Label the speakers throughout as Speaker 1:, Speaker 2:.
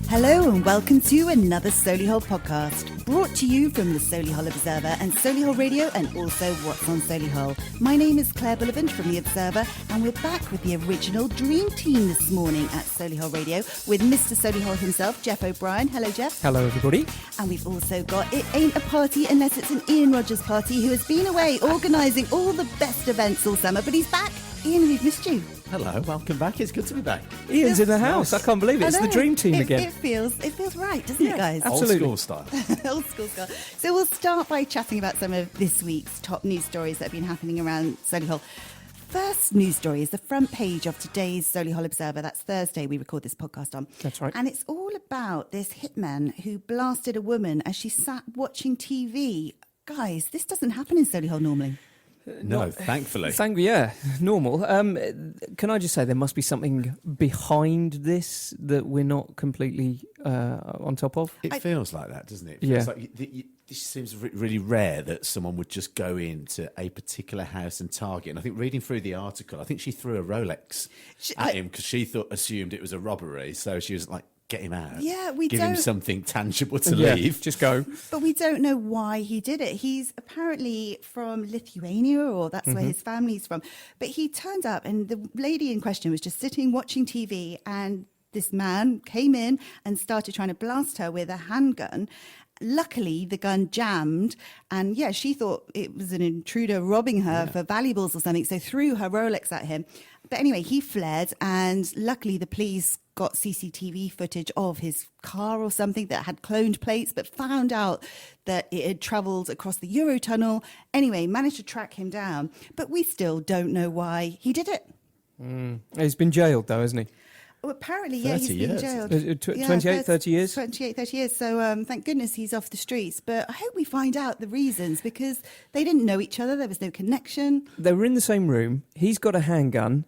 Speaker 1: Hello and welcome to another Solihull podcast, brought to you from the Solihull Observer and Solihull Radio and also What's on Solihull. My name is Claire Bullivant from the Observer and we're back with the original Dream Team this morning at Solihull Radio with Mr. Solihull himself, Geoff O'Brien. Hello, Geoff.
Speaker 2: Hello, everybody.
Speaker 1: And we've also got It Ain't a Party Unless It's an Ian Rogers party, who has been away organising all the best events all summer, but he's back. Ian, we've missed you.
Speaker 3: Hello, welcome back. It's good to be back.
Speaker 2: Ian's in the house. I can't believe it. It's the Dream Team again.
Speaker 1: It feels right, doesn't it, guys?
Speaker 2: Absolutely.
Speaker 3: Old school style.
Speaker 1: Old school style. So we'll start by chatting about some of this week's top news stories that have been happening around Solihull. First news story is the front page of today's Solihull Observer. That's Thursday we record this podcast on.
Speaker 2: That's right.
Speaker 1: And it's all about this hitman who blasted a woman as she sat watching TV. Guys, this doesn't happen in Solihull normally.
Speaker 3: No, thankfully.
Speaker 2: Normal. Can I just say there must be something behind this that we're not completely on top of?
Speaker 3: It feels like that, doesn't it? It
Speaker 2: Yeah.
Speaker 3: feels like this seems really rare that someone would just go into a particular house and target. And I think reading through the article, I think she threw a Rolex at him because she assumed it was a robbery. So she was like, get him out.
Speaker 1: Yeah,
Speaker 3: give him something tangible to leave.
Speaker 2: Just go.
Speaker 1: But we don't know why he did it. He's apparently from Lithuania, or that's where his family's from. But he turned up and the lady in question was just sitting watching TV, and this man came in and started trying to blast her with a handgun. Luckily, the gun jammed, and she thought it was an intruder robbing her for valuables or something, so threw her Rolex at him. But anyway, he fled, and luckily the police got CCTV footage of his car or something that had cloned plates, but found out that it had travelled across the Eurotunnel. Anyway, managed to track him down, but we still don't know why he did it.
Speaker 2: He's been jailed, though, hasn't he?
Speaker 1: Well, apparently,
Speaker 3: 30
Speaker 1: he's been
Speaker 3: years.
Speaker 1: jailed.
Speaker 2: 28, 30 years?
Speaker 1: 28, 30 years. So thank goodness he's off the streets. But I hope we find out the reasons, because they didn't know each other. There was no connection.
Speaker 2: They were in the same room. He's got a handgun.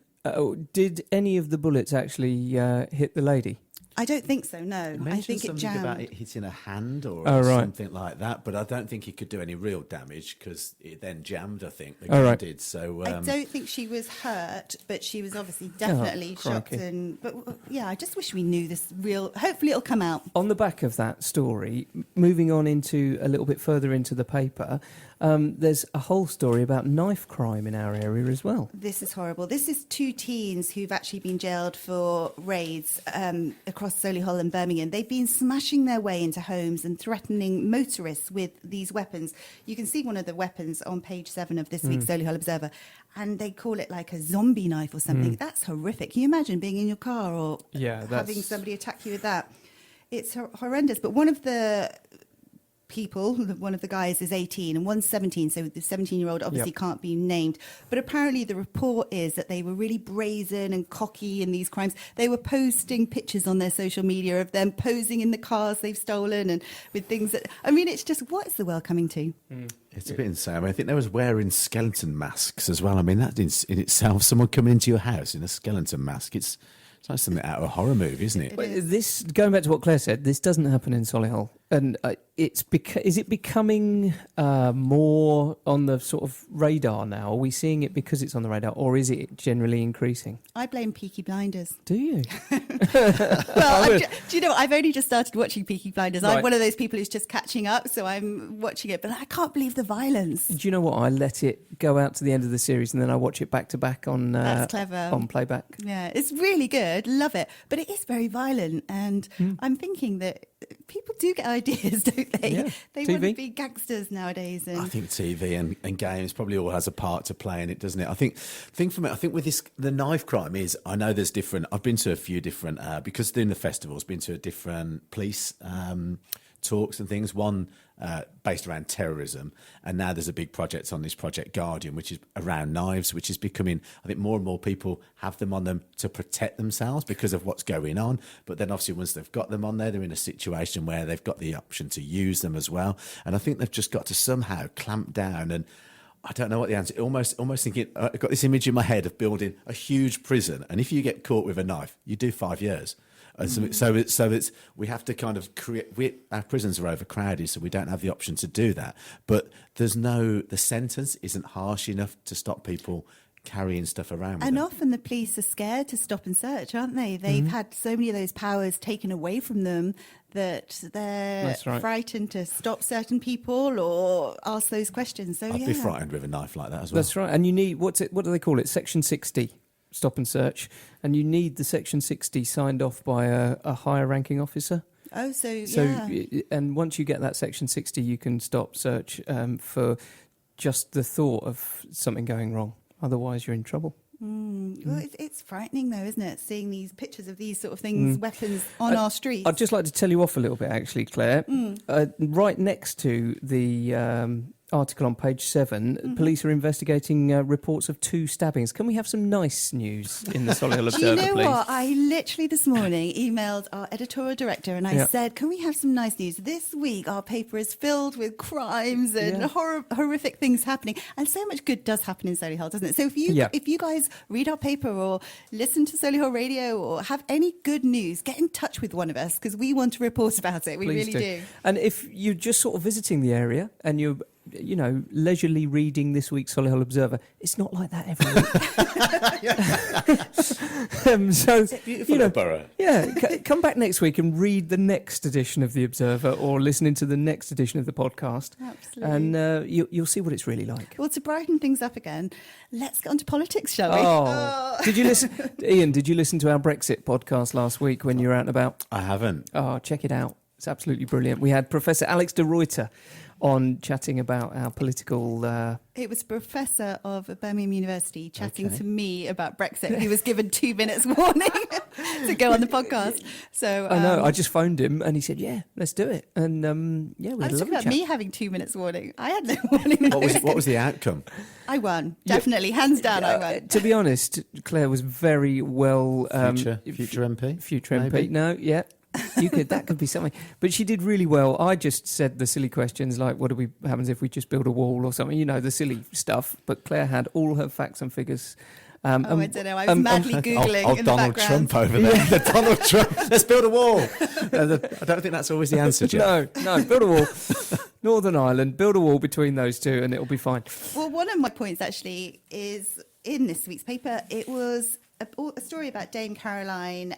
Speaker 2: Did any of the bullets actually hit the lady?
Speaker 1: I don't think so, no. I think it
Speaker 3: something
Speaker 1: jammed.
Speaker 3: about it hitting a hand or
Speaker 2: right.
Speaker 3: something like that, but I don't think he could do any real damage because it then jammed, I think. The
Speaker 2: Oh,
Speaker 3: gun
Speaker 2: right.
Speaker 3: did. So
Speaker 1: I don't think she was hurt, but she was obviously definitely shocked.
Speaker 2: crikey.
Speaker 1: But I just wish we knew this real. Hopefully it'll come out.
Speaker 2: On the back of that story, moving on into a little bit further into the paper, there's a whole story about knife crime in our area as well.
Speaker 1: This is horrible. This is two teens who've actually been jailed for raids across Solihull and Birmingham. They've been smashing their way into homes and threatening motorists with these weapons. You can see one of the weapons on page 7 of this week's Solihull Observer, and they call it like a zombie knife or something. That's horrific. Can you imagine being in your car or having somebody attack you with that? It's horrendous. But one of the one of the guys is 18 and one's 17, so the 17-year-old obviously can't be named. But apparently the report is that they were really brazen and cocky in these crimes. They were posting pictures on their social media of them posing in the cars they've stolen and with things that... I mean, it's just, what is the world coming to?
Speaker 3: It's a bit insane. I mean, I think they was wearing skeleton masks as well. I mean, that in itself, someone coming into your house in a skeleton mask, it's like something out of a horror movie, isn't it?
Speaker 2: This, going back to what Claire said, this doesn't happen in Solihull. And is it becoming more on the sort of radar now? Are we seeing it because it's on the radar, or is it generally increasing?
Speaker 1: I blame Peaky Blinders.
Speaker 2: Do you?
Speaker 1: Well, do you know what? I've only just started watching Peaky Blinders.
Speaker 2: Right.
Speaker 1: I'm one of those people who's just catching up, so I'm watching it. But I can't believe the violence.
Speaker 2: Do you know what? I let it go out to the end of the series and then I watch it back to back on
Speaker 1: That's clever.
Speaker 2: On playback.
Speaker 1: Yeah, it's really good. Love it. But it is very violent. And I'm thinking that people do get ideas, don't they?
Speaker 2: Yeah.
Speaker 1: They
Speaker 2: TV.
Speaker 1: want to be gangsters nowadays. And
Speaker 3: I think TV and games probably all has a part to play in it, doesn't it? I think with this, the knife crime is, I know there's different, I've been to a few different, because doing the festivals, been to a different police talks and things, one based around terrorism, and now there's a big project on this Project Guardian, which is around knives, which is becoming, I think more and more people have them on them to protect themselves because of what's going on. But then obviously once they've got them on there, they're in a situation where they've got the option to use them as well. And I think they've just got to somehow clamp down, and I don't know what the answer. Almost thinking, I've got this image in my head of building a huge prison, and if you get caught with a knife, you do 5 years. And so it's we have to kind of create. Our prisons are overcrowded, so we don't have the option to do that. But the sentence isn't harsh enough to stop people carrying stuff around. with
Speaker 1: And
Speaker 3: them.
Speaker 1: often the police are scared to stop and search, aren't they? They've had so many of those powers taken away from them that they're
Speaker 2: That's right.
Speaker 1: frightened to stop certain people or ask those questions. So
Speaker 3: I'd be frightened with a knife like that as well.
Speaker 2: That's right. And you need, what do they call it? Section 60, stop and search. And you need the Section 60 signed off by a higher ranking officer.
Speaker 1: Oh, so
Speaker 2: So, and once you get that Section 60, you can stop search for just the thought of something going wrong. Otherwise, you're in trouble.
Speaker 1: Well, it's frightening, though, isn't it? Seeing these pictures of these sort of things, weapons on our streets.
Speaker 2: I'd just like to tell you off a little bit, actually, Claire. Right next to the article on page 7, police are investigating reports of 2 stabbings. Can we have some nice news in the Solihull
Speaker 1: Do you
Speaker 2: Observer,
Speaker 1: know
Speaker 2: please?
Speaker 1: what? I literally this morning emailed our editorial director and I said, can we have some nice news? This week our paper is filled with crimes and horrific things happening. And so much good does happen in Solihull, doesn't it? So if you guys read our paper or listen to Solihull Radio or have any good news, get in touch with one of us because we want to report about it. We
Speaker 2: Please
Speaker 1: really do.
Speaker 2: And if you're just sort of visiting the area and you're leisurely reading this week's Solihull Observer, it's not like that every week. So,
Speaker 3: Beautiful borough.
Speaker 2: come back next week and read the next edition of the Observer or listen into the next edition of the podcast.
Speaker 1: Absolutely.
Speaker 2: And you'll see what it's really like.
Speaker 1: Well, to brighten things up again, let's get on to politics, shall we?
Speaker 2: Did you listen, Ian? Did you listen to our Brexit podcast last week when you were out and about?
Speaker 3: I haven't.
Speaker 2: Oh, check it out. It's absolutely brilliant. We had Professor Alex de Ruyter on chatting about our political...
Speaker 1: It was a professor of Birmingham University chatting to me about Brexit. He was given 2 minutes warning to go on the podcast. So
Speaker 2: I know. I just phoned him and he said, "Yeah, let's do it." And we
Speaker 1: I
Speaker 2: had a
Speaker 1: was talking
Speaker 2: lovely
Speaker 1: about
Speaker 2: chat.
Speaker 1: me having 2 minutes warning. I had no warning.
Speaker 3: What was the outcome?
Speaker 1: I won. Definitely. Hands down, I won.
Speaker 2: To be honest, Claire was very well...
Speaker 3: Future MP?
Speaker 2: Future MP.
Speaker 3: Maybe?
Speaker 2: No, yeah. That could be something. But she did really well. I just said the silly questions like, what happens if we just build a wall or something? The silly stuff. But Claire had all her facts and figures.
Speaker 1: I don't know. I was madly Googling in the
Speaker 3: Donald
Speaker 1: background.
Speaker 3: Trump over there. Donald Trump. Let's build a wall. I don't think that's always the answer, Geoff.
Speaker 2: No, build a wall. Northern Ireland, build a wall between those two and it'll be fine.
Speaker 1: Well, one of my points actually is in this week's paper. It was a story about Dame Caroline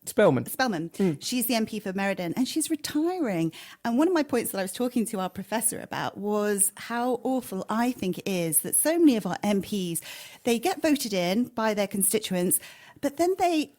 Speaker 2: Spelman.
Speaker 1: She's the MP for Meriden and she's retiring. And one of my points that I was talking to our professor about was how awful I think it is that so many of our MPs, they get voted in by their constituents, but then they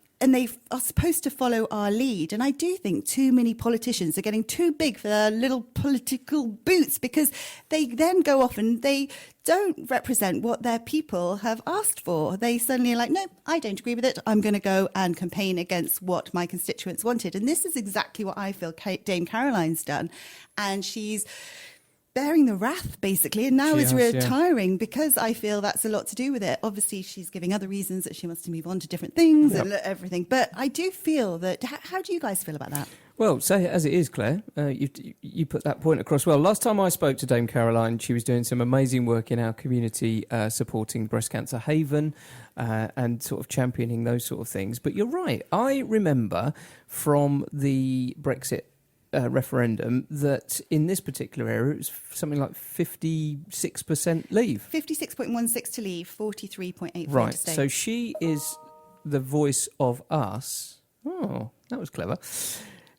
Speaker 1: are supposed to follow our lead. And I do think too many politicians are getting too big for their little political boots because they then go off and they don't represent what their people have asked for. They suddenly are like, no, I don't agree with it. I'm going to go and campaign against what my constituents wanted. And this is exactly what I feel Dame Caroline's done. And she's bearing the wrath, basically, and now is retiring because I feel that's a lot to do with it. Obviously, she's giving other reasons that she wants to move on to different things and everything. But I do feel that... How do you guys feel about that?
Speaker 2: Well, say it as it is, Claire. You put that point across well. Last time I spoke to Dame Caroline, she was doing some amazing work in our community, supporting Breast Cancer Haven and sort of championing those sort of things. But you're right. I remember from the Brexit referendum that in this particular area it was something like 56% leave.
Speaker 1: 56.16 to leave, 43.84
Speaker 2: right,
Speaker 1: to stay.
Speaker 2: so she is the voice of us. Oh, that was clever.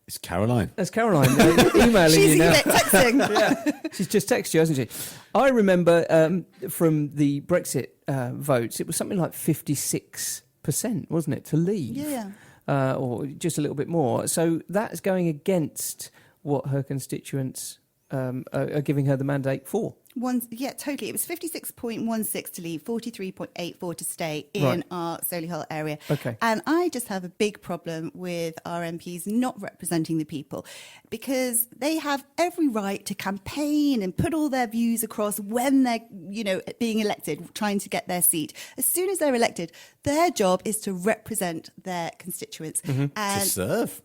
Speaker 3: It's Caroline.
Speaker 2: That's Caroline emailing you now.
Speaker 1: Texting.
Speaker 2: Yeah, she's just texted you, hasn't she? I remember from the Brexit votes, it was something like 56%, wasn't it, to leave?
Speaker 1: Yeah.
Speaker 2: Or just a little bit more. So that's going against what her constituents are giving her the mandate for.
Speaker 1: Totally. It was 56.16 to leave, 43.84 to stay in our Solihull area.
Speaker 2: Okay.
Speaker 1: And I just have a big problem with our MPs not representing the people because they have every right to campaign and put all their views across when they're, being elected, trying to get their seat. As soon as they're elected, their job is to represent their constituents.
Speaker 3: And to serve.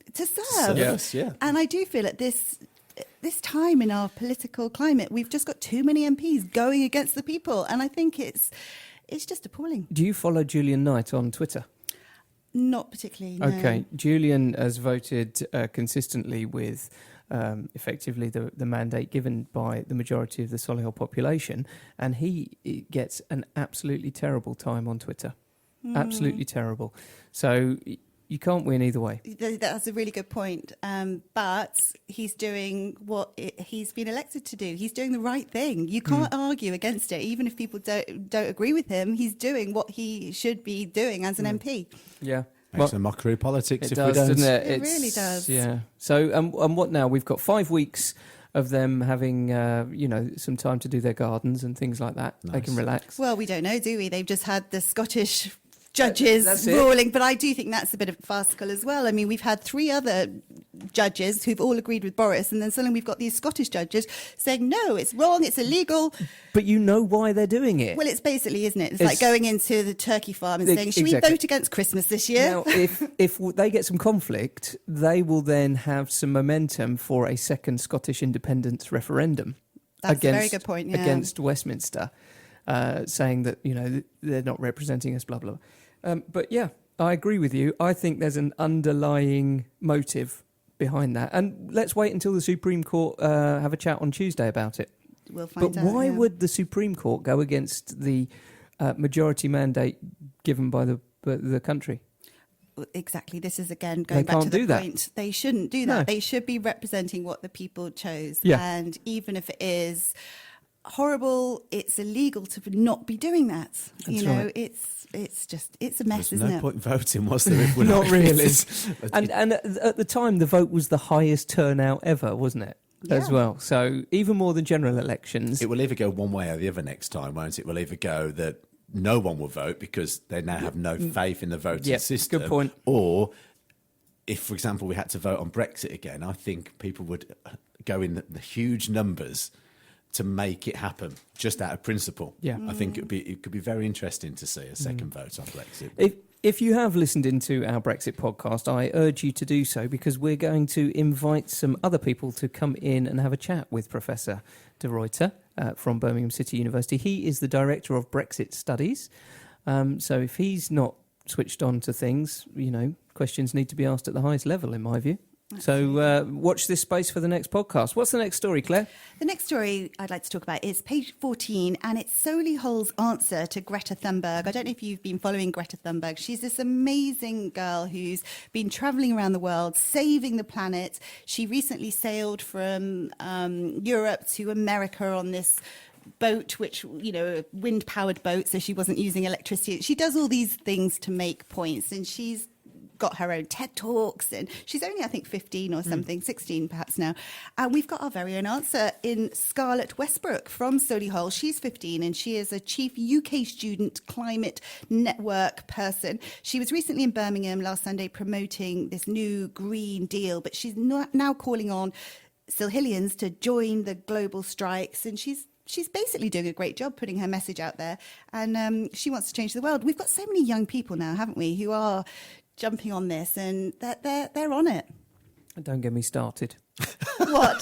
Speaker 2: Yes, yeah.
Speaker 1: And I do feel at this time in our political climate, we've just got too many MPs going against the people. And I think it's just appalling.
Speaker 2: Do you follow Julian Knight on Twitter?
Speaker 1: Not particularly, no.
Speaker 2: Okay. Julian has voted consistently with effectively the mandate given by the majority of the Solihull population, and he gets an absolutely terrible time on Twitter. Absolutely terrible. So you can't win either way.
Speaker 1: That's a really good point. But he's doing what he's been elected to do. He's doing the right thing. You can't argue against it, even if people don't agree with him. He's doing what he should be doing as an MP.
Speaker 2: Yeah.
Speaker 3: Makes a mockery of politics
Speaker 2: It
Speaker 3: if
Speaker 2: does,
Speaker 3: we don't.
Speaker 2: doesn't it?
Speaker 1: It really does.
Speaker 2: Yeah. So, and what now? We've got 5 weeks of them having, some time to do their gardens and things like that. They can relax.
Speaker 1: Well, we don't know, do we? They've just had the Scottish judges
Speaker 2: That's it.
Speaker 1: ruling, but I do think that's a bit of farcical as well. I mean, we've had 3 other judges who've all agreed with Boris, and then suddenly we've got these Scottish judges saying, no, it's wrong, it's illegal.
Speaker 2: But you know why they're doing it.
Speaker 1: Well, it's basically, isn't it? It's like going into the turkey farm and saying, should
Speaker 2: exactly.
Speaker 1: we vote against Christmas this year?
Speaker 2: Now, if they get some conflict, they will then have some momentum for a second Scottish independence referendum.
Speaker 1: That's a very good point, yeah.
Speaker 2: Against Westminster, saying that, they're not representing us, blah, blah. But yeah, I agree with you. I think there's an underlying motive behind that. And let's wait until the Supreme Court have a chat on Tuesday about it.
Speaker 1: We'll find
Speaker 2: But
Speaker 1: out.
Speaker 2: why
Speaker 1: yeah.
Speaker 2: would the Supreme Court go against the majority mandate given by the country?
Speaker 1: Exactly. This is, again, going
Speaker 2: They
Speaker 1: back to
Speaker 2: can't
Speaker 1: the
Speaker 2: do that.
Speaker 1: point. They shouldn't do that.
Speaker 2: No.
Speaker 1: They should be representing what the people chose.
Speaker 2: Yeah.
Speaker 1: And even if it is horrible, it's illegal to not be doing that.
Speaker 2: That's right.
Speaker 1: It's a mess,
Speaker 3: There's
Speaker 1: isn't
Speaker 3: no
Speaker 1: it?
Speaker 3: point in voting, was there? If we're
Speaker 2: Not really.
Speaker 3: It's-
Speaker 2: And at the time, the vote was the highest turnout ever, wasn't it? As
Speaker 1: Yeah.
Speaker 2: well. So even more than general elections.
Speaker 3: It will either go one way or the other next time, won't it? It will either go that no one will vote because they now have no faith in the voting
Speaker 2: Yep,
Speaker 3: system.
Speaker 2: good point.
Speaker 3: Or if, for example, we had to vote on Brexit again, I think people would go in the huge numbers to make it happen, just out of principle.
Speaker 2: Yeah.
Speaker 3: I think it could be very interesting to see a second vote on Brexit.
Speaker 2: If you have listened into our Brexit podcast, I urge you to do so, because we're going to invite some other people to come in and have a chat with Professor de Ruyter from Birmingham City University. He is the Director of Brexit Studies. So if he's not switched on to things, questions need to be asked at the highest level, in my view. So watch this space for the next podcast. What's the next story, Claire?
Speaker 1: The next story I'd like to talk about is page 14, and it's Solihull's answer to Greta Thunberg. I don't know if you've been following Greta Thunberg. She's this amazing girl who's been travelling around the world, saving the planet. She recently sailed from Europe to America on this boat, which, a wind-powered boat, so she wasn't using electricity. She does all these things to make points, and she's got her own TED Talks, and she's only, I think, 15 or something, 16 perhaps now. And we've got our very own answer in Scarlett Westbrook from Solihull. She's 15 and she is a chief UK student climate network person. She was recently in Birmingham last Sunday promoting this new Green Deal, but she's now calling on Solihillians to join the global strikes, and she's basically doing a great job putting her message out there, and she wants to change the world. We've got so many young people now, haven't we, who are jumping on this, and they're on it.
Speaker 2: Don't get me started.
Speaker 1: What?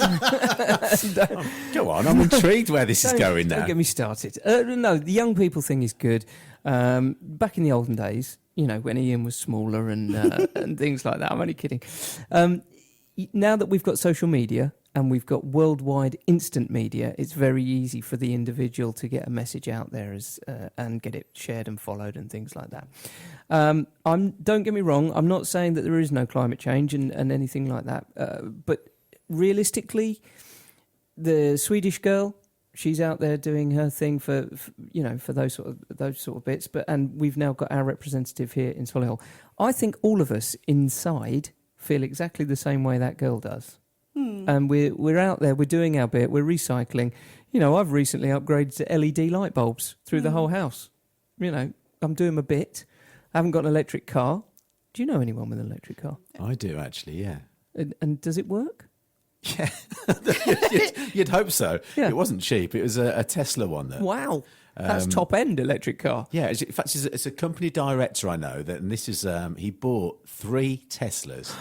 Speaker 3: Go on, I'm intrigued where this is going now.
Speaker 2: Don't get me started. No, the young people thing is good. Back in the olden days, when Ian was smaller and and things like that. I'm only kidding. Now that we've got social media and we've got worldwide instant media, it's very easy for the individual to get a message out there and get it shared and followed and things like that. Don't get me wrong, I'm not saying that there is no climate change and anything like that, but realistically, the Swedish girl, she's out there doing her thing for those sort of bits. And we've now got our representative here in Solihull. I think all of us inside feel exactly the same way that girl does. And we're out there, we're doing our bit, we're recycling. I've recently upgraded to LED light bulbs through the whole house. I'm doing my bit. I haven't got an electric car. Do you know anyone with an electric car?
Speaker 3: I do, actually, yeah.
Speaker 2: And does it work?
Speaker 3: Yeah, you'd hope so.
Speaker 2: Yeah.
Speaker 3: It wasn't cheap. It was a Tesla one.
Speaker 2: Wow, that's top end electric car.
Speaker 3: Yeah, in fact, it's a company director I know that, and this is he bought 3 Teslas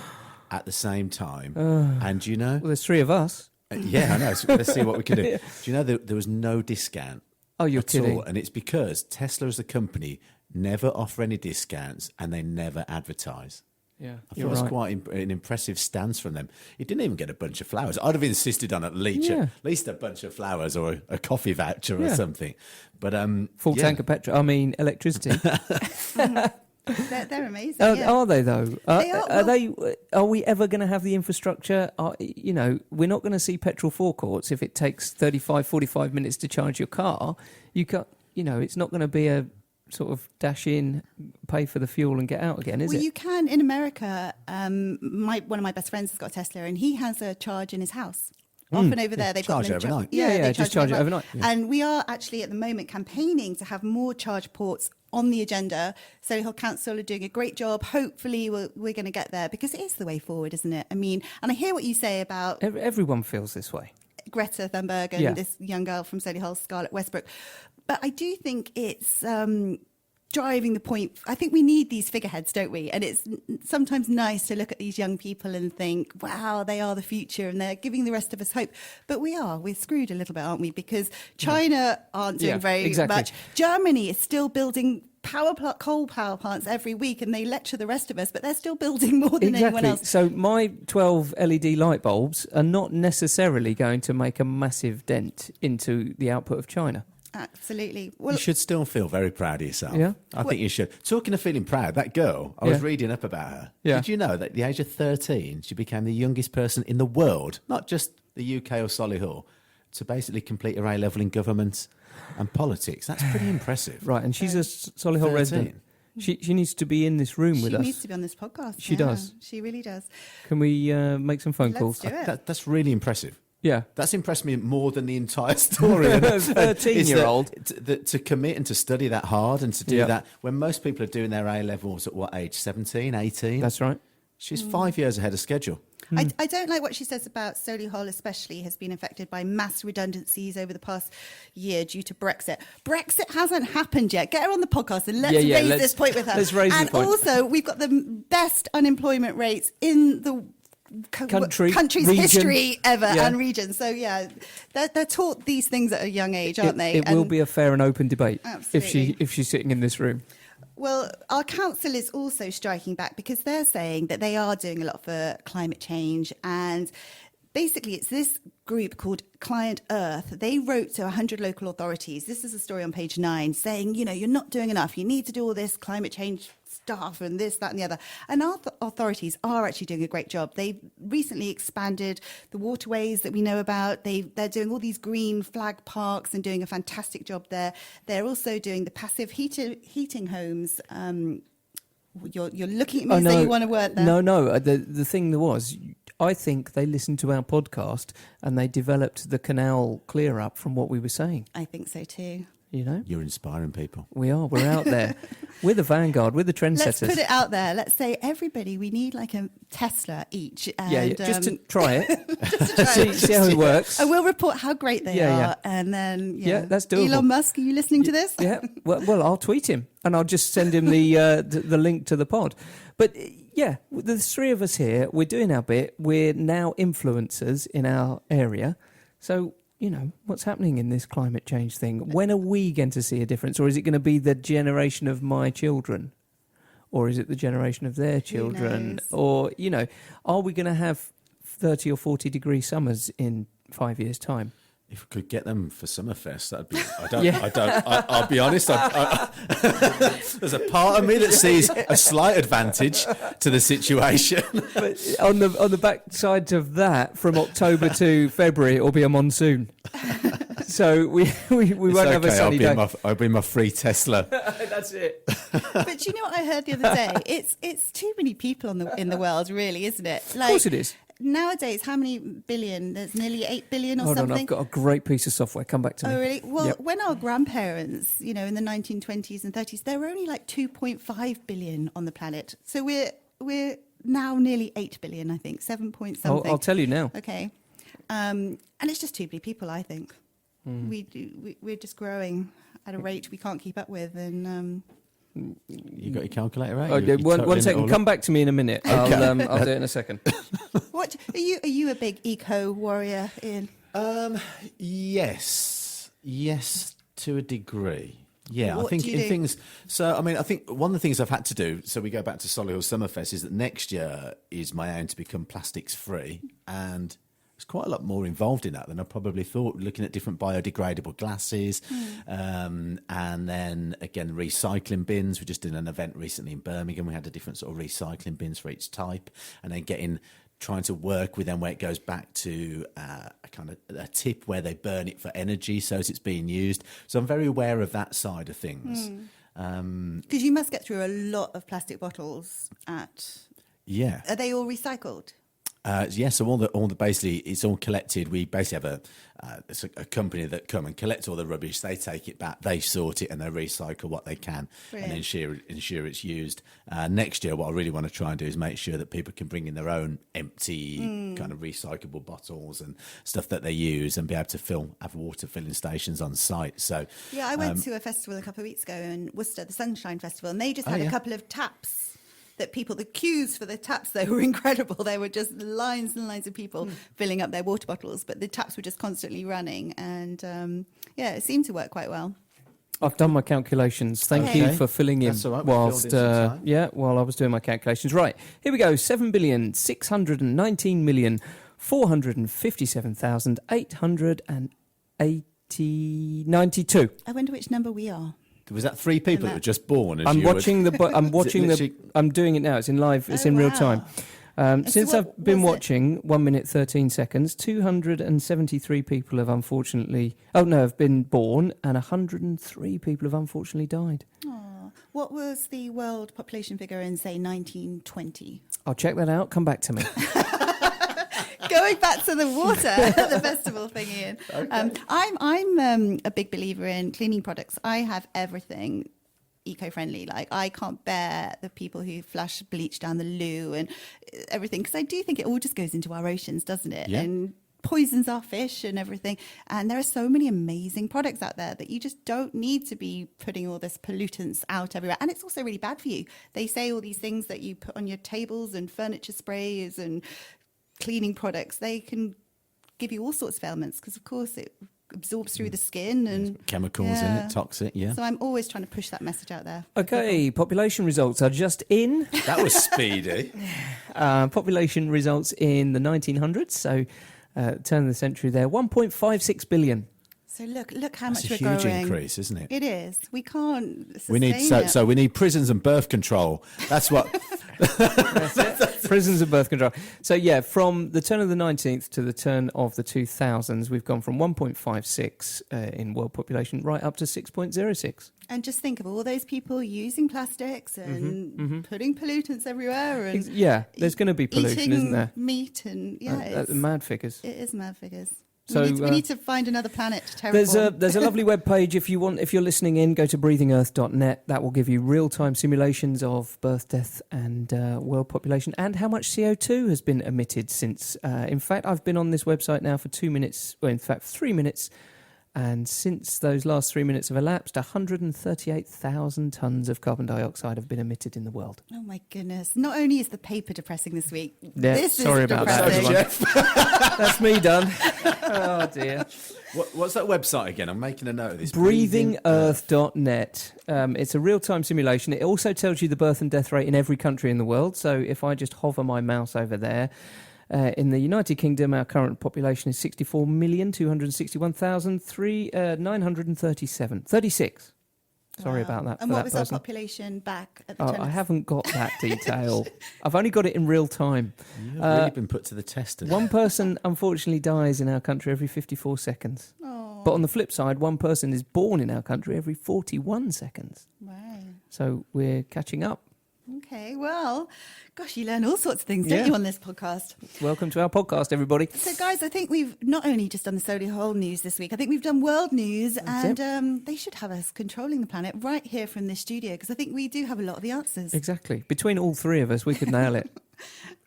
Speaker 3: at the same time, and
Speaker 2: Well, there's 3 of us.
Speaker 3: yeah, I know. So let's see what we can do. Do you know there was no discount?
Speaker 2: Oh, you're
Speaker 3: at
Speaker 2: kidding.
Speaker 3: all, and it's because Tesla as a company never offer any discounts and they never advertise.
Speaker 2: Yeah,
Speaker 3: I thought it was quite an impressive stance from them. He didn't even get a bunch of flowers. I'd have insisted on at least a bunch of flowers or a coffee voucher or something. But
Speaker 2: full tank of petrol. I mean, electricity.
Speaker 1: They're amazing.
Speaker 2: Are they though?
Speaker 1: They are.
Speaker 2: Are we ever going to have the infrastructure? We're not going to see petrol forecourts if it takes 35, 45 minutes to charge your car. You can't. It's not going to be a sort of dash in, pay for the fuel and get out again, is it?
Speaker 1: Well, you can in America. One of my best friends has got a Tesla, and he has a charge in his house. Often over there, they've got
Speaker 3: charge overnight.
Speaker 1: They
Speaker 2: just charge it overnight. Yeah.
Speaker 1: And we are actually at the moment campaigning to have more charge ports on the agenda. Solihull Council are doing a great job. Hopefully, we're going to get there because it is the way forward, isn't it? I mean, and I hear what you say about
Speaker 2: everyone feels this way.
Speaker 1: Greta Thunberg and this young girl from Solihull, Scarlett Westbrook. But I do think it's driving the point. I think we need these figureheads, don't we? And it's sometimes nice to look at these young people and think, wow, they are the future and they're giving the rest of us hope. But we're screwed a little bit, aren't we? Because China aren't doing very much. Germany is still building coal power plants every week, and they lecture the rest of us, but they're still building more than anyone else.
Speaker 2: So my 12 LED light bulbs are not necessarily going to make a massive dent into the output of China.
Speaker 1: Absolutely. Well,
Speaker 3: you should still feel very proud of yourself.
Speaker 2: Yeah,
Speaker 3: I think you should. Talking of feeling proud, that girl, I was reading up about her.
Speaker 2: Yeah.
Speaker 3: Did you know that at the age of 13, she became the youngest person in the world, not just the UK or Solihull, to basically complete her A-level in government and politics? That's pretty impressive.
Speaker 2: Right, and she's a Solihull resident. She needs to be in this room with us.
Speaker 1: She needs to be on this podcast.
Speaker 2: She does.
Speaker 1: She really does.
Speaker 2: Can we make some phone calls?
Speaker 1: Let's do it.
Speaker 3: That's really impressive.
Speaker 2: Yeah.
Speaker 3: That's impressed me more than the entire story.
Speaker 2: 13-year-old.
Speaker 3: To commit and to study that hard and to do that when most people are doing their A-levels at what age? 17, 18?
Speaker 2: That's right.
Speaker 3: She's 5 years ahead of schedule.
Speaker 1: I don't like what she says about Solihull, especially has been affected by mass redundancies over the past year due to Brexit. Brexit hasn't happened yet. Get her on the podcast and let's raise this point with her.
Speaker 2: Let's raise the point.
Speaker 1: And also, we've got the best unemployment rates in the country's history ever and region. So they're taught these things at a young age, aren't they?
Speaker 2: It will be a fair and open debate.
Speaker 1: Absolutely.
Speaker 2: if she's sitting in this room.
Speaker 1: Well, our council is also striking back because they're saying that they are doing a lot for climate change. And basically, it's this group called Client Earth. They wrote to 100 local authorities. This is a story on page 9 saying, you're not doing enough. You need to do all this climate change stuff and this, that and the other. And our authorities are actually doing a great job. They've recently expanded the waterways that we know about. They're doing all these green flag parks and doing a fantastic job there. They're also doing the passive heating homes. You're looking at me so you want to work there.
Speaker 2: No. The thing was, I think they listened to our podcast and they developed the canal clear up from what we were saying.
Speaker 1: I think so too.
Speaker 3: You're inspiring people.
Speaker 2: We are. We're out there. We're the vanguard. We're the trendsetters.
Speaker 1: Let's put it out there. Let's say, everybody, we need like a Tesla each. And,
Speaker 2: just to try it.
Speaker 1: Just to try
Speaker 2: see how it works.
Speaker 1: And we'll report how great they are. And then,
Speaker 2: that's doable.
Speaker 1: Elon Musk, are you listening to this?
Speaker 2: Yeah. Well, I'll tweet him and I'll just send him the link to the pod. But the three of us here, we're doing our bit. We're now influencers in our area. So, what's happening in this climate change thing? When are we going to see a difference? Or is it going to be the generation of my children? Or is it the generation of their children? Or, are we going to have 30 or 40 degree summers in 5 years' time?
Speaker 3: If we could get them for Summerfest, that'd be. I'll be honest. There's a part of me that sees a slight advantage to the situation.
Speaker 2: But on the backside of that, from October to February, it'll be a monsoon. So we won't have a sunny day.
Speaker 3: I'll be my free Tesla.
Speaker 2: That's it.
Speaker 1: But you know what I heard the other day? It's too many people in the world, really, isn't it?
Speaker 2: Of course it is.
Speaker 1: Nowadays, how many billion? There's nearly 8 billion or
Speaker 2: Hold
Speaker 1: something.
Speaker 2: on, I've got a great piece of software. Come back to me.
Speaker 1: Oh, really? Well, when our grandparents, in the 1920s and 30s, there were only like 2.5 billion on the planet. So we're now nearly 8 billion, I think, 7 point something.
Speaker 2: I'll tell you now.
Speaker 1: Okay. And it's just too many people, I think. We're just growing at a rate we can't keep up with. And
Speaker 3: you got your calculator right?
Speaker 2: Okay, one second. Come back to me in a minute.
Speaker 3: Okay.
Speaker 2: I'll do it in a second.
Speaker 1: What are you a big eco warrior, Ian?
Speaker 3: Yes, to a degree. Yeah,
Speaker 1: What
Speaker 3: I think
Speaker 1: do you
Speaker 3: in
Speaker 1: do?
Speaker 3: things. So, I mean, I think one of the things I've had to do. So we go back to Solihull Summerfest. Is that next year is my aim to become plastics free, and there's quite a lot more involved in that than I probably thought. Looking at different biodegradable glasses, and then again recycling bins. We just did an event recently in Birmingham. We had a different sort of recycling bins for each type, and then trying to work with them where it goes back to a kind of a tip where they burn it for energy, so as it's being used. So I'm very aware of that side of things.
Speaker 1: Because you must get through a lot of plastic bottles
Speaker 3: Yeah.
Speaker 1: Are they all recycled?
Speaker 3: So all the basically it's all collected. We basically have a company that come and collect all the rubbish. They take it back, they sort it, and they recycle what they can,
Speaker 1: Brilliant.
Speaker 3: and ensure it's used. Next year, what I really want to try and do is make sure that people can bring in their own empty kind of recyclable bottles and stuff that they use, and be able to have water filling stations on site. So
Speaker 1: Yeah, I went to a festival a couple of weeks ago in Worcester, the Sunshine Festival, and they just had a couple of taps. The queues for the taps, they were incredible. There were just lines and lines of people filling up their water bottles, but the taps were just constantly running. And it seemed to work quite well.
Speaker 2: I've done my calculations. Thank
Speaker 1: Okay.
Speaker 2: you for filling in
Speaker 3: That's all right, we filled in some time.
Speaker 2: while I was doing my calculations. Right, here we go. 7,619,457,892.
Speaker 1: I wonder which number we are.
Speaker 3: was that 3 people that were just born?
Speaker 2: I'm watching
Speaker 3: literally-
Speaker 2: I'm doing it now. It's in live. It's in real time. Since
Speaker 1: so
Speaker 2: I've
Speaker 1: what
Speaker 2: been
Speaker 1: was it?
Speaker 2: watching 1 minute 13 seconds, 273 people have have been born, and 103 people have unfortunately died.
Speaker 1: Aw. What was the world population figure in, say, 1920?
Speaker 2: I'll check that out. Come back to me.
Speaker 1: Going back to the water, the festival thing, Ian. Okay. I'm a big believer in cleaning products. I have everything eco-friendly. Like, I can't bear the people who flush bleach down the loo and everything, because I do think it all just goes into our oceans, doesn't it?
Speaker 3: Yeah.
Speaker 1: And poisons our fish and everything. And there are so many amazing products out there that you just don't need to be putting all this pollutants out everywhere. And it's also really bad for you. They say all these things that you put on your tables and furniture sprays and cleaning products, they can give you all sorts of ailments, because of course it absorbs through the skin and
Speaker 3: chemicals in it, toxic. Yeah.
Speaker 1: So I'm always trying to push that message out there.
Speaker 2: Okay, population results are just in.
Speaker 3: That was speedy.
Speaker 2: Population results in the 1900s, so turn of the century there, 1.56 billion.
Speaker 1: So look how
Speaker 3: That's
Speaker 1: much
Speaker 3: a
Speaker 1: we're
Speaker 3: huge
Speaker 1: growing.
Speaker 3: increase, isn't it?
Speaker 1: It is. We can't sustain
Speaker 3: We need
Speaker 1: it.
Speaker 3: so we need prisons and birth control. That's what.
Speaker 2: That's it. Prisons and birth control. So yeah, from the turn of the 19th to the turn of the 2000s, we've gone from 1.56 in world population right up to 6.06.
Speaker 1: And just think of all those people using plastics and putting pollutants everywhere. And
Speaker 2: Yeah, there's going to be pollution,
Speaker 1: eating
Speaker 2: isn't there?
Speaker 1: meat and it's
Speaker 2: Mad figures.
Speaker 1: It is mad figures.
Speaker 2: So,
Speaker 1: we need to find another planet to terraform.
Speaker 2: There's a lovely web page if you're listening in. Go to breathingearth.net. That will give you real-time simulations of birth, death, and world population, and how much CO2 has been emitted since. In fact, I've been on this website now for 2 minutes. Well, in fact, 3 minutes. And since those last 3 minutes have elapsed, 138,000 tonnes of carbon dioxide have been emitted in the world.
Speaker 1: Oh my goodness! Not only is the paper depressing this week,
Speaker 2: Yeah,
Speaker 1: this
Speaker 2: sorry
Speaker 1: is
Speaker 2: about that,
Speaker 1: depressing.
Speaker 2: everyone. That's me done. Oh dear.
Speaker 3: What's that website again? I'm making a note of this.
Speaker 2: Breathingearth.net. It's a real-time simulation. It also tells you the birth and death rate in every country in the world. So if I just hover my mouse over there, in the United Kingdom, our current population is 64,261,937. 36. Sorry about that.
Speaker 1: And
Speaker 2: for
Speaker 1: what
Speaker 2: that
Speaker 1: was
Speaker 2: person.
Speaker 1: our population back at the
Speaker 2: Oh,
Speaker 1: turn
Speaker 2: I
Speaker 1: of-
Speaker 2: haven't got that detail. I've only got it in real time.
Speaker 3: You've really been put to the test. haven't you?
Speaker 2: One person, unfortunately, dies in our country every 54 seconds.
Speaker 1: Oh,
Speaker 2: But on the flip side, one person is born in our country every 41 seconds.
Speaker 1: wow.
Speaker 2: So we're catching up.
Speaker 1: Okay, well, gosh, you learn all sorts of things, don't
Speaker 2: Yeah.
Speaker 1: you, on this podcast?
Speaker 2: Welcome to our podcast, everybody.
Speaker 1: So, guys, I think we've not only just done the Solihull news this week, I think we've done world news,
Speaker 2: That's
Speaker 1: and they should have us controlling the planet right here from this studio, because I think we do have a lot of the answers.
Speaker 2: Exactly. Between all three of us, we could nail it.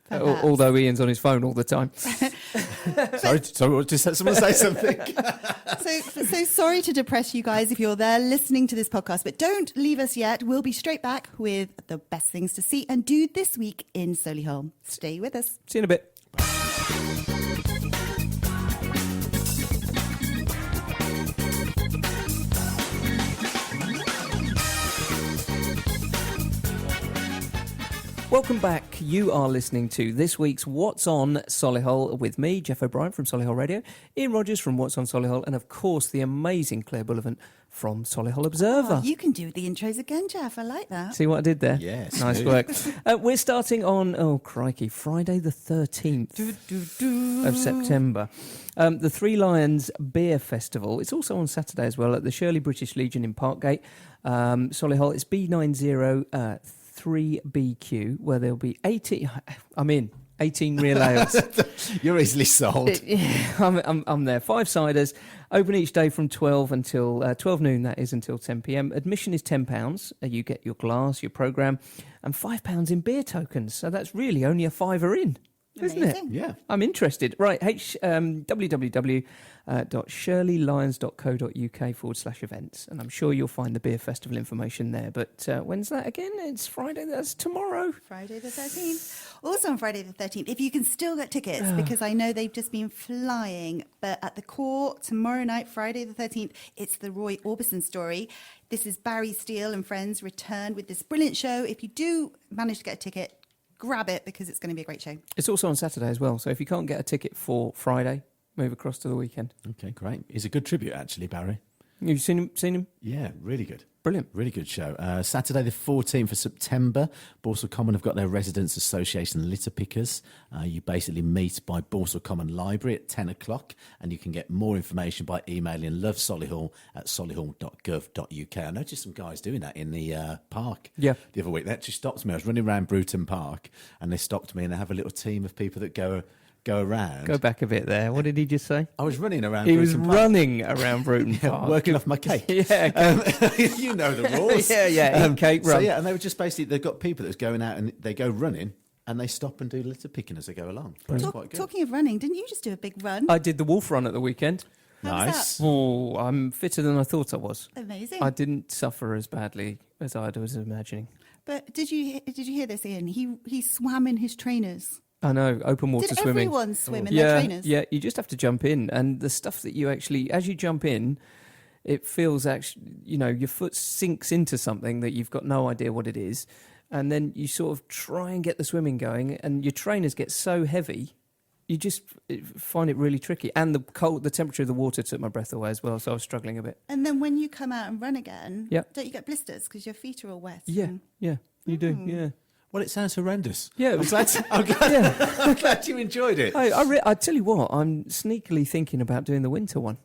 Speaker 1: Perhaps.
Speaker 2: Although Ian's on his phone all the time.
Speaker 3: Sorry, just had someone say something.
Speaker 1: So sorry to depress you guys if you're there listening to this podcast, but don't leave us yet. We'll be straight back with the best things to see and do this week in Solihull. Stay with us.
Speaker 2: See you in a bit. Welcome back. You are listening to this week's What's on Solihull with me, Geoff O'Brien from Solihull Radio, Ian Rogers from What's on Solihull, and of course the amazing Claire Bullivant from Solihull Observer.
Speaker 1: Oh, you can do the intros again, Geoff. I like that.
Speaker 2: See what I did there?
Speaker 3: Yes.
Speaker 2: Nice work. We're starting on, Friday the 13th of September. The Three Lions Beer Festival. It's also on Saturday as well at the Shirley British Legion in Parkgate. Solihull, it's B90 3BQ, where there'll be 18 real ales.
Speaker 3: You're easily sold.
Speaker 2: I'm there. 5 ciders, open each day from 12 until 12 noon, that is, until 10 p.m. Admission is £10. You get your glass, your programme, and £5 in beer tokens. So that's really only a fiver in, isn't it?
Speaker 3: Yeah.
Speaker 2: I'm interested. Right, www.shirleylions.co.uk/events. And I'm sure you'll find the beer festival information there. But when's that again? It's Friday. That's tomorrow.
Speaker 1: Friday the 13th. Also on Friday the 13th, if you can still get tickets, because I know they've just been flying, but at the Core tomorrow night, Friday the 13th, it's the Roy Orbison story. This is Barry Steele and friends return with this brilliant show. If you do manage to get a ticket, grab it, because it's going to be a great show.
Speaker 2: It's also on Saturday as well. So if you can't get a ticket for Friday, move across to the weekend.
Speaker 3: Okay, great. He's a good tribute, actually, Barry.
Speaker 2: You've seen him?
Speaker 3: Yeah, really good.
Speaker 2: Brilliant.
Speaker 3: Really good show. Saturday the 14th of September, Borsal Common have got their Residents Association litter pickers. You basically meet by Borsal Common Library at 10 o'clock, and you can get more information by emailing lovesolihull@solihull.gov.uk. I noticed some guys doing that in the park the other week. They actually stopped me. I was running around Bruton Park, and they stopped me, and they have a little team of people that go around.
Speaker 2: Go back a bit there. What did he just say?
Speaker 3: I was running around
Speaker 2: He
Speaker 3: Bruton
Speaker 2: was
Speaker 3: Park.
Speaker 2: running around Bruton Park.
Speaker 3: Working off my cake.
Speaker 2: Yeah.
Speaker 3: You know the rules.
Speaker 2: Eat cake, run.
Speaker 3: So, yeah, and they were just basically, they've got people that's going out and they go running and they stop and do litter picking as they go along. That's quite good.
Speaker 1: Talking of running, didn't you just do a big run?
Speaker 2: I did the wolf run at the weekend.
Speaker 1: How was
Speaker 3: Nice.
Speaker 1: that?
Speaker 2: Oh, I'm fitter than I thought I was.
Speaker 1: Amazing.
Speaker 2: I didn't suffer as badly as I was imagining.
Speaker 1: But did you hear this, Ian? He swam in his trainers.
Speaker 2: I know, open water
Speaker 1: Did
Speaker 2: swimming.
Speaker 1: everyone swim in their trainers?
Speaker 2: Yeah, you just have to jump in. And the stuff that you actually, as you jump in, it feels actually, your foot sinks into something that you've got no idea what it is. And then you sort of try and get the swimming going, and your trainers get so heavy, you just find it really tricky. And the temperature of the water took my breath away as well, so I was struggling a bit.
Speaker 1: And then when you come out and run again,
Speaker 2: Yep.
Speaker 1: don't you get blisters because your feet are all wet?
Speaker 2: Yeah, you do, yeah.
Speaker 3: Well, it sounds horrendous.
Speaker 2: Yeah, it was
Speaker 3: I'm glad you enjoyed it.
Speaker 2: I tell you what, I'm sneakily thinking about doing the winter one.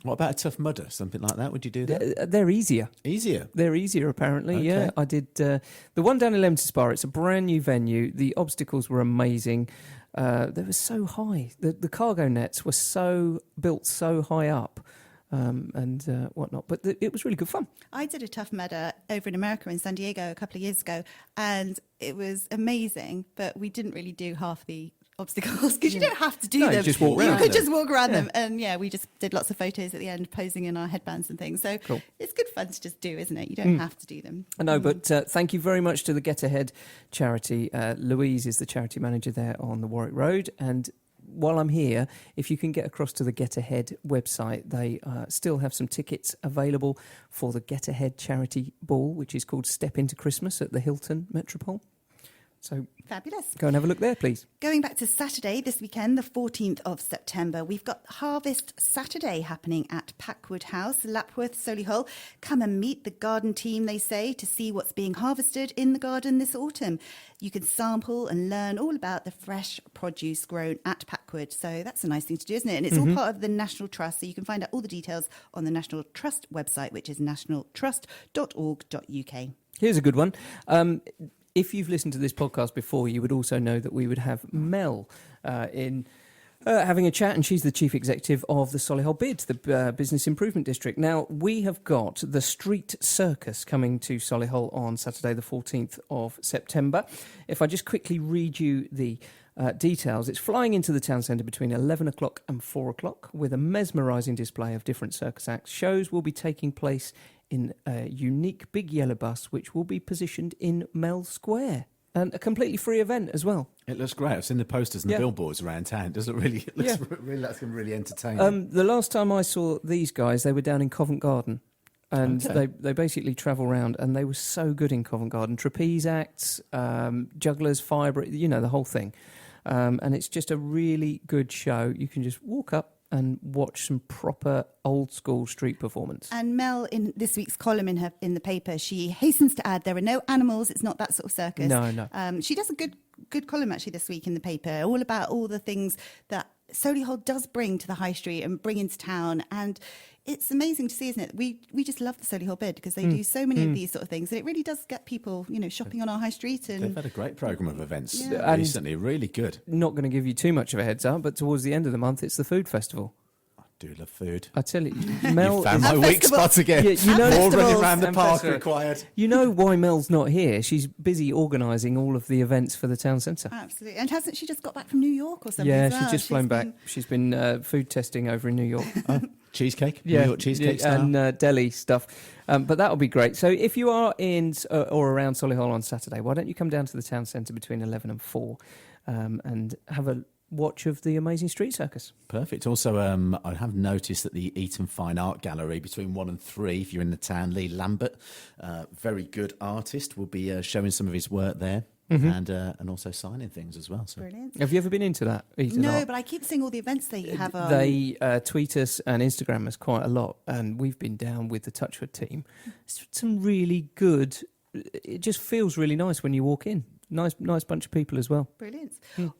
Speaker 3: What about a Tough Mudder? Something like that? Would you do that?
Speaker 2: They're easier.
Speaker 3: Easier?
Speaker 2: They're easier, apparently.
Speaker 3: Okay.
Speaker 2: Yeah, I did the one down in Leamington Spa. It's a brand new venue. The obstacles were amazing. They were so high. The cargo nets were built so high up. And whatnot. But it was really good fun.
Speaker 1: I did a Tough Mudder over in America in San Diego a couple of years ago, and it was amazing, but we didn't really do half the obstacles because you don't have to do them.
Speaker 2: You just walk
Speaker 1: You
Speaker 2: around
Speaker 1: could
Speaker 2: them.
Speaker 1: just walk around them. And we just did lots of photos at the end, posing in our headbands and things. So
Speaker 2: Cool.
Speaker 1: It's good fun to just do, isn't it? You don't have to do them.
Speaker 2: I know, but thank you very much to the Get Ahead charity. Louise is the charity manager there on the Warwick Road, and while I'm here, if you can get across to the Get Ahead website, they still have some tickets available for the Get Ahead charity ball, which is called Step Into Christmas at the Hilton Metropole. So
Speaker 1: Fabulous.
Speaker 2: go and have a look there, please.
Speaker 1: Going back to Saturday this weekend, the 14th of September, we've got Harvest Saturday happening at Packwood House, Lapworth, Solihull. Come and meet the garden team, they say, to see what's being harvested in the garden this autumn. You can sample and learn all about the fresh produce grown at Packwood. So that's a nice thing to do, isn't it? And it's all part of the National Trust. So you can find out all the details on the National Trust website, which is nationaltrust.org.uk.
Speaker 2: Here's a good one. If you've listened to this podcast before, you would also know that we would have Mel in having a chat, and she's the chief executive of the Solihull BID, the Business Improvement District. Now, we have got the Street Circus coming to Solihull on Saturday, the 14th of September. If I just quickly read you the details, it's flying into the town centre between 11 o'clock and 4 o'clock with a mesmerising display of different circus acts. Shows will be taking place in a unique big yellow bus, which will be positioned in Mel Square. And a completely free event as well.
Speaker 3: It looks great. I've seen the posters and the billboards around town. Does it really? It looks really, that's going to be really entertaining.
Speaker 2: The last time I saw these guys, they were down in Covent Garden. And
Speaker 3: Okay.
Speaker 2: they basically travel around, and they were so good in Covent Garden. Trapeze acts, jugglers, fire, the whole thing. And it's just a really good show. You can just walk up and watch some proper old school street performance.
Speaker 1: And Mel, in this week's column in the paper, she hastens to add there are no animals. It's not that sort of circus.
Speaker 2: No.
Speaker 1: She does a good column actually this week in the paper, all about all the things that Solihull does bring to the high street and bring into town. And it's amazing to see, isn't it? We just love the Solihull bid because they do so many of these sort of things, and it really does get people, shopping on our high street. And
Speaker 3: They've had a great programme of events
Speaker 2: And-
Speaker 3: recently, really good.
Speaker 2: Not going to give you too much of a heads up, but towards the end of the month, it's the food festival.
Speaker 3: I do love food.
Speaker 2: I tell you, Mel.
Speaker 3: You found
Speaker 2: is-
Speaker 3: my weak
Speaker 1: festival.
Speaker 3: spot again.
Speaker 2: Yeah, you know-
Speaker 3: More running
Speaker 1: Festivals.
Speaker 3: around the
Speaker 2: And
Speaker 3: park
Speaker 2: festival.
Speaker 3: required.
Speaker 2: You know why Mel's not here? She's busy organising all of the events for the town centre.
Speaker 1: absolutely. And hasn't she just got back from New York or something?
Speaker 2: Yeah,
Speaker 1: as well?
Speaker 2: she's just flown back. She's been food testing over in New York.
Speaker 3: Cheesecake? New York cheesecake style?
Speaker 2: and deli stuff. But that'll be great. So if you are in or around Solihull on Saturday, why don't you come down to the town centre between 11 and 4 and have a watch of the amazing street circus.
Speaker 3: Perfect. Also, I have noticed that the Eton Fine Art Gallery between 1 and 3, if you're in the town, Lee Lambert, very good artist, will be showing some of his work there. And also signing things as well. So.
Speaker 1: Brilliant.
Speaker 2: Have you ever been into that? Eton
Speaker 1: No,
Speaker 2: Art?
Speaker 1: but I keep seeing all the events that you have on.
Speaker 2: They tweet us and Instagram us quite a lot, and we've been down with the Touchwood team. It's some really good. It just feels really nice when you walk in. Nice bunch of people as well.
Speaker 1: Brilliant.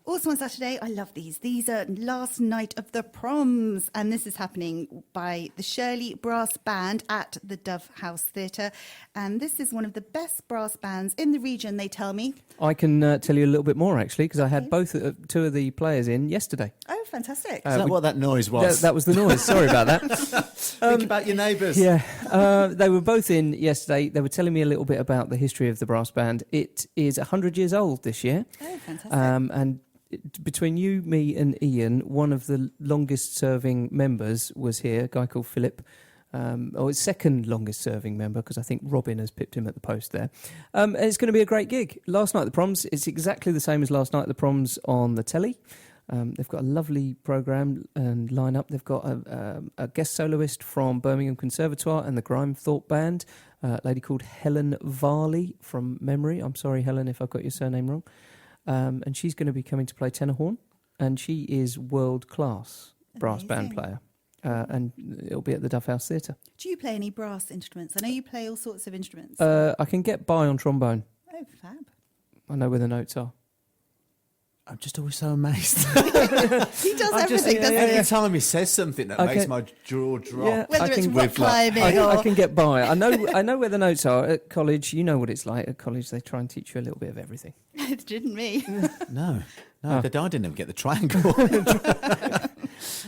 Speaker 1: Also on Saturday, I love these. These are last night of the proms, and this is happening by the Shirley Brass Band at the Dove House Theatre. And this is one of the best brass bands in the region, they tell me.
Speaker 2: I can tell you a little bit more actually, because I had two of the players in yesterday.
Speaker 1: Oh, fantastic.
Speaker 3: Is that what that noise was?
Speaker 2: That was the noise. Sorry about that.
Speaker 3: Think about your neighbours.
Speaker 2: Yeah, they were both in yesterday. They were telling me a little bit about the history of the brass band. It is 100 years old this year.
Speaker 1: Oh, fantastic.
Speaker 2: And between you, me and Ian, one of the longest serving members was here, a guy called Philip. His second longest serving member, because I think Robin has pipped him at the post there. And it's going to be a great gig. Last night at the proms, it's exactly the same as last night at the proms on the telly. They've got a lovely programme and line-up. They've got a guest soloist from Birmingham Conservatoire and the Grimethorpe Band, a lady called Helen Varley from memory. I'm sorry, Helen, if I've got your surname wrong. And she's going to be coming to play tenor horn, and she is world-class brass band
Speaker 1: Amazing.
Speaker 2: player. And it'll be at the Dove House Theatre.
Speaker 1: Do you play any brass instruments? I know you play all sorts of instruments.
Speaker 2: I can get by on trombone.
Speaker 1: Oh, fab.
Speaker 2: I know where the notes are.
Speaker 3: I'm just always so amazed.
Speaker 1: He does everything, doesn't
Speaker 3: Every
Speaker 1: he?
Speaker 3: time he says something that
Speaker 2: Okay.
Speaker 3: makes my jaw drop.
Speaker 2: Yeah.
Speaker 1: Whether
Speaker 2: I
Speaker 1: it's
Speaker 2: can-
Speaker 1: rock
Speaker 3: with, like,
Speaker 1: climbing or...
Speaker 2: I can get by. I know where the notes are at college. You know what it's like at college. They try and teach you a little bit of everything.
Speaker 1: It didn't me.
Speaker 3: No,
Speaker 2: Oh.
Speaker 3: I didn't even get the triangle.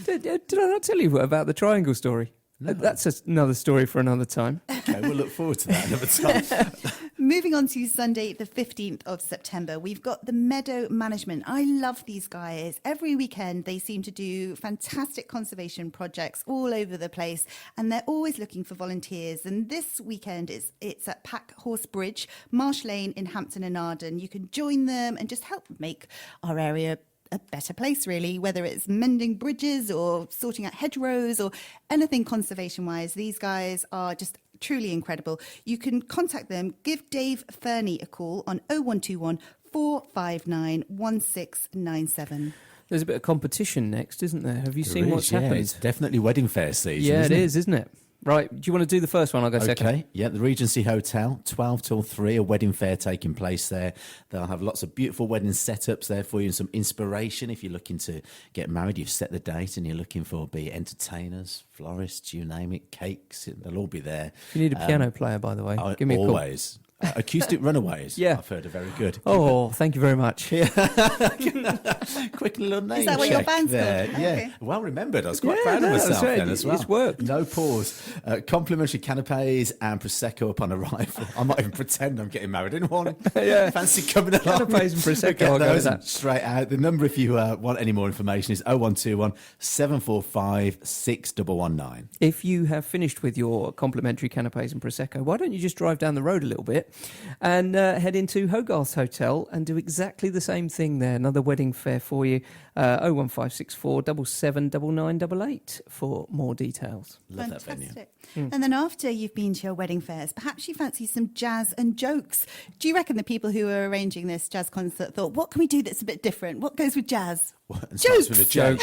Speaker 2: Did I not tell you about the triangle story? That's another story for another time.
Speaker 3: Okay, we'll look forward to that another time.
Speaker 1: Moving on to Sunday, the 15th of September, we've got the Meadow Management. I love these guys. Every weekend, they seem to do fantastic conservation projects all over the place, and they're always looking for volunteers. And this weekend, it's at Packhorse Bridge, Marsh Lane in Hampton and Arden. You can join them and just help make our area a better place, really, whether it's mending bridges or sorting out hedgerows or anything conservation wise. These guys are just truly incredible. You can contact them. Give Dave Fernie a call on 0121 459 1697.
Speaker 2: There's a bit of competition next, isn't there? Have you seen what's happened?
Speaker 3: It's definitely wedding fair season.
Speaker 2: Yeah,
Speaker 3: isn't
Speaker 2: it is, isn't it? Right. Do you want to do the first one? I'll go second.
Speaker 3: Okay, yeah, the Regency Hotel, 12 till 3, a wedding fair taking place there. They'll have lots of beautiful wedding setups there for you and some inspiration if you're looking to get married. You've set the date and you're looking for be it entertainers, florists, you name it, cakes, they'll all be there.
Speaker 2: If you need a piano player, by the way, give me a call.
Speaker 3: Always. Acoustic Runaways,
Speaker 2: Yeah.
Speaker 3: I've heard are very good.
Speaker 2: Oh, thank you very much.
Speaker 3: Quick little name
Speaker 1: that what your
Speaker 3: check
Speaker 1: band's
Speaker 3: there.
Speaker 1: called?
Speaker 3: Yeah,
Speaker 1: Okay.
Speaker 3: well remembered. I was quite
Speaker 2: Yeah,
Speaker 3: proud of
Speaker 2: no,
Speaker 3: myself
Speaker 2: that's right.
Speaker 3: then as well.
Speaker 2: It's worked.
Speaker 3: No pause. Complimentary canapes and prosecco upon arrival. I might even pretend I'm getting married in one.
Speaker 2: Yeah.
Speaker 3: Fancy coming along.
Speaker 2: Canapes and prosecco,
Speaker 3: We'll get
Speaker 2: I'll go with
Speaker 3: those
Speaker 2: that.
Speaker 3: straight out. The number, if you want any more information, is 0121 745 6119.
Speaker 2: If you have finished with your complimentary canapes and prosecco, why don't you just drive down the road a little bit it. And head into Hogarth's Hotel and do exactly the same thing there. Another wedding fair for you. 01564 779988 for more details.
Speaker 3: Love that venue.
Speaker 1: And then after you've been to your wedding fairs, perhaps you fancy some jazz and jokes. Do you reckon the people who are arranging this jazz concert thought, what can we do that's a bit different? What goes with jazz?
Speaker 3: Jokes. With a joke.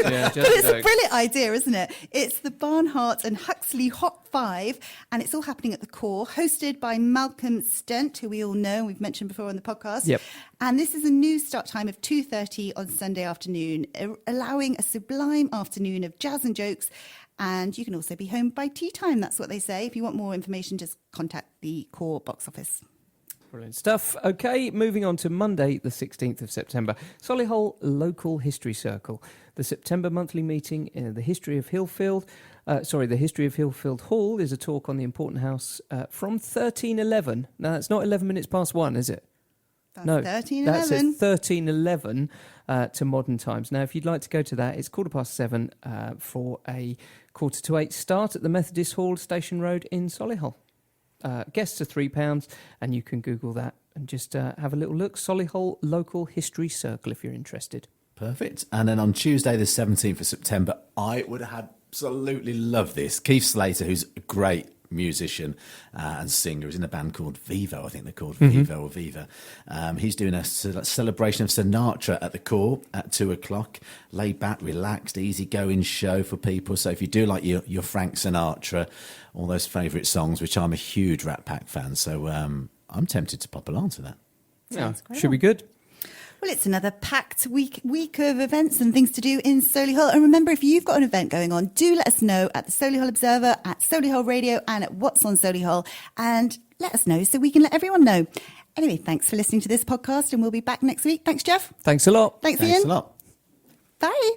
Speaker 2: Yeah,
Speaker 1: But it's a brilliant idea, isn't it? It's the Barnhart and Huxley Hot 5, and it's all happening at the Core, hosted by Malcolm Stent, who we all know, we've mentioned before on the podcast.
Speaker 2: Yep.
Speaker 1: And this is a new start time of 2:30 on Sunday afternoon, allowing a sublime afternoon of jazz and jokes. And you can also be home by tea time, that's what they say. If you want more information, just contact the Core box office.
Speaker 2: Brilliant stuff. Okay, moving on to Monday, the 16th of September. Solihull Local History Circle. The September monthly meeting in the history of Hillfield. The history of Hillfield Hall is a talk on the important house from 1311. Now, that's not 11 minutes past 1, is it?
Speaker 1: That's
Speaker 2: No,
Speaker 1: 1311.
Speaker 2: that's at 1311 to modern times. Now, if you'd like to go to that, it's 7:15 for a 7:45 start at the Methodist Hall, Station Road in Solihull. Guests are £3, and you can Google that and just have a little look. Solihull Local History Circle if you're interested.
Speaker 3: Perfect. And then on Tuesday, the 17th of September, I would have absolutely loved this. Keith Slater, who's a great musician and singer, is in a band called Vivo. I think they're called Vivo or Viva. He's doing a celebration of Sinatra at the Core at 2:00. Laid back, relaxed, easygoing show for people. So if you do like your Frank Sinatra, all those favourite songs, which I'm a huge Rat Pack fan, so I'm tempted to pop along to that.
Speaker 1: Sounds
Speaker 2: Yeah, should be good.
Speaker 1: Well, it's another packed week of events and things to do in Solihull. And remember, if you've got an event going on, do let us know at the Solihull Observer, at Solihull Radio, and at What's on Solihull. And let us know so we can let everyone know. Anyway, thanks for listening to this podcast, and we'll be back next week. Thanks, Geoff.
Speaker 2: Thanks a lot.
Speaker 1: Thanks
Speaker 3: Thanks
Speaker 1: Ian.
Speaker 3: a lot.
Speaker 1: Bye.